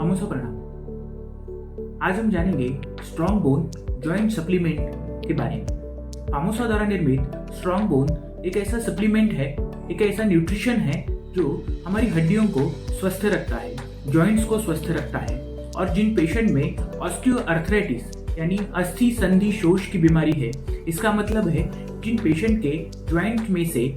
अमुसा प्रणाम। आज हम जानेंगे स्ट्रॉन्ग बोन जॉइंट सप्लीमेंट के बारे में। अमुसा द्वारा निर्मित स्ट्रॉन्ग बोन एक ऐसा सप्लीमेंट है, एक ऐसा न्यूट्रिशन है जो हमारी हड्डियों को स्वस्थ रखता है, जॉइंट्स को स्वस्थ रखता है। और जिन पेशेंट में ऑस्टियोआर्थराइटिस यानी अस्थि संधि शोष की बीमारी है, इसका मतलब है जिन पेशेंट के जॉइंट में से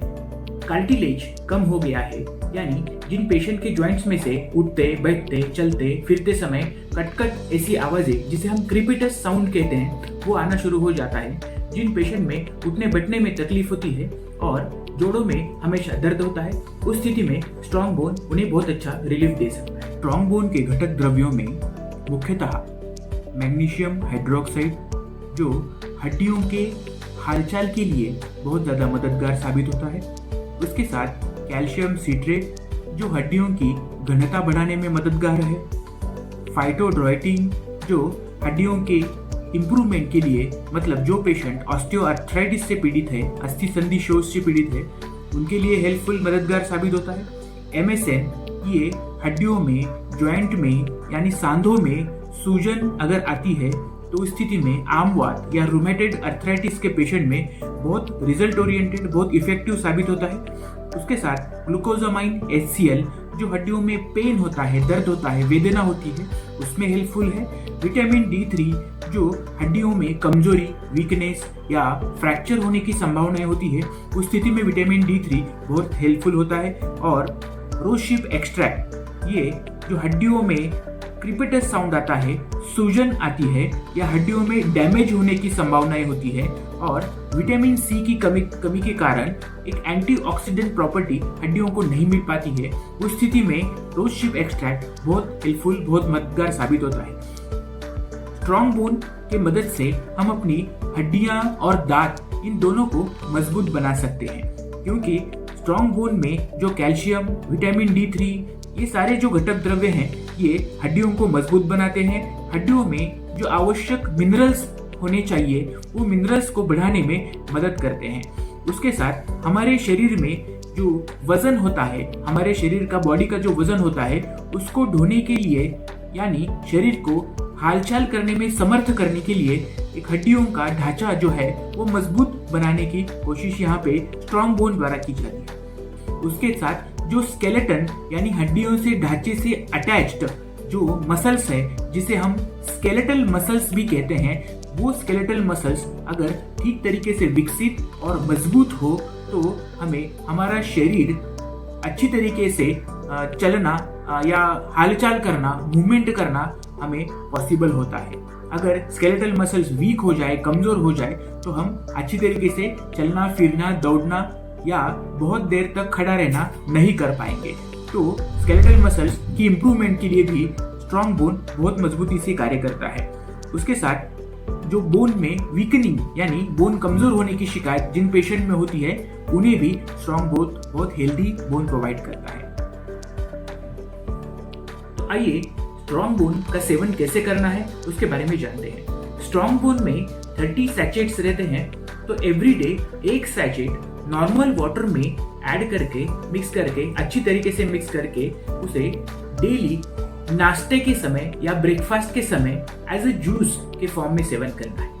कार्टिलेज कम हो गया है, यानी जिन पेशेंट के जॉइंट्स में से उठते बैठते चलते फिरते समय कटकट ऐसी आवाजें जिसे हम क्रीपिटस साउंड कहते हैं वो आना शुरू हो जाता है। जिन पेशेंट में उठने बैठने में तकलीफ होती है और जोड़ों में हमेशा दर्द होता है, उस स्थिति में स्ट्रॉन्ग बोन उन्हें बहुत अच्छा रिलीफ दे सकता है। स्ट्रॉन्ग बोन के घटक द्रव्यों में मुख्यतः मैग्नीशियम हाइड्रोक्साइड जो हड्डियों के हालचाल के लिए बहुत ज़्यादा मददगार साबित होता है, उसके साथ कैल्शियम सिट्रेट जो हड्डियों की घनता बढ़ाने में मददगार है, फाइटोड्रोइटिन जो हड्डियों के इम्प्रूवमेंट के लिए, मतलब जो पेशेंट ऑस्टियोआर्थराइटिस से पीड़ित है, अस्थि संधि शोष से पीड़ित है, उनके लिए हेल्पफुल मददगार साबित होता है। MSM ये हड्डियों में, जॉइंट में यानी सांधों में सूजन अगर आती है तो उस स्थिति में आमवात या रूमेटेड अर्थराइटिस के पेशेंट में बहुत रिजल्ट ओरिएंटेड, बहुत इफेक्टिव साबित होता है। उसके साथ ग्लूकोजामाइन HCl जो हड्डियों में पेन होता है, दर्द होता है, वेदना होती है, उसमें हेल्पफुल है। विटामिन D3 जो हड्डियों में कमजोरी, वीकनेस या फ्रैक्चर होने की संभावनाएं होती है, उस स्थिति में विटामिन D3 बहुत हेल्पफुल होता है। और रोशिप एक्सट्रैक्ट ये जो हड्डियों में क्रीपिटस साउंड आता है, सूजन आती है या हड्डियों में डैमेज होने की संभावनाएं होती है, और विटामिन C की कमी के कारण एक एंटीऑक्सीडेंट प्रॉपर्टी हड्डियों को नहीं मिल पाती है, उस स्थिति में रोशिप एक्सट्रैक्ट बहुत हेल्पफुल, बहुत मददगार साबित होता है। स्ट्रॉन्ग बोन के मदद से हम अपनी हड्डियां और दांत इन दोनों को मजबूत बना सकते हैं, क्योंकि स्ट्रॉन्ग बोन में जो कैल्शियम, विटामिन D3 ये सारे जो घटक द्रव्य हैं ये हड्डियों को मजबूत बनाते हैं। हड्डियों में जो आवश्यक मिनरल्स होने चाहिए वो मिनरल्स को बढ़ाने में मदद करते हैं। उसके साथ हमारे शरीर में जो वजन होता है, हमारे शरीर का, बॉडी का जो वजन होता है, उसको ढोने के लिए यानी शरीर को हालचाल करने में समर्थ करने के लिए एक हड्डियों का ढांचा जो है वो मजबूत बनाने की कोशिश यहाँ पे स्ट्रॉन्ग बोन द्वारा की जाती है। उसके साथ जो स्केलेटन यानी हड्डियों से ढांचे से अटैच्ड जो मसल्स है, जिसे हम स्केलेटल मसल्स भी कहते हैं, वो स्केलेटल मसल्स अगर ठीक तरीके से विकसित और मजबूत हो तो हमें हमारा शरीर अच्छी तरीके से चलना या हालचाल करना, मूवमेंट करना हमें पॉसिबल होता है। अगर स्केलेटल मसल्स वीक हो जाए, कमजोर हो जाए, तो हम अच्छी तरीके से चलना, फिरना, दौड़ना या बहुत देर तक खड़ा रहना नहीं कर पाएंगे। तो स्केलेटल मसल्स की इम्प्रूवमेंट के लिए भी स्ट्रॉन्ग बोन बहुत मजबूती से कार्य करता है। उसके साथ जो बोन में वीकनिंग यानी बोन कमजोर होने की शिकायत जिन पेशेंट में होती है, उन्हें भी स्ट्रॉन्ग बोन बहुत हेल्दी बोन प्रोवाइड करता है। तो आइए स्ट्रॉन्ग बोन का सेवन कैसे करना है उसके बारे में जानते हैं। स्ट्रॉन्ग बोन में 30 सैचेट्स रहते हैं, तो एवरीडे एक सैचेट नॉर्मल वाटर में ऐड करके, मिक्स करके, अच्छी तरीके से मिक्स करके उसे डेली नाश्ते के समय या ब्रेकफास्ट के समय एज ए जूस के फॉर्म में सेवन करना है।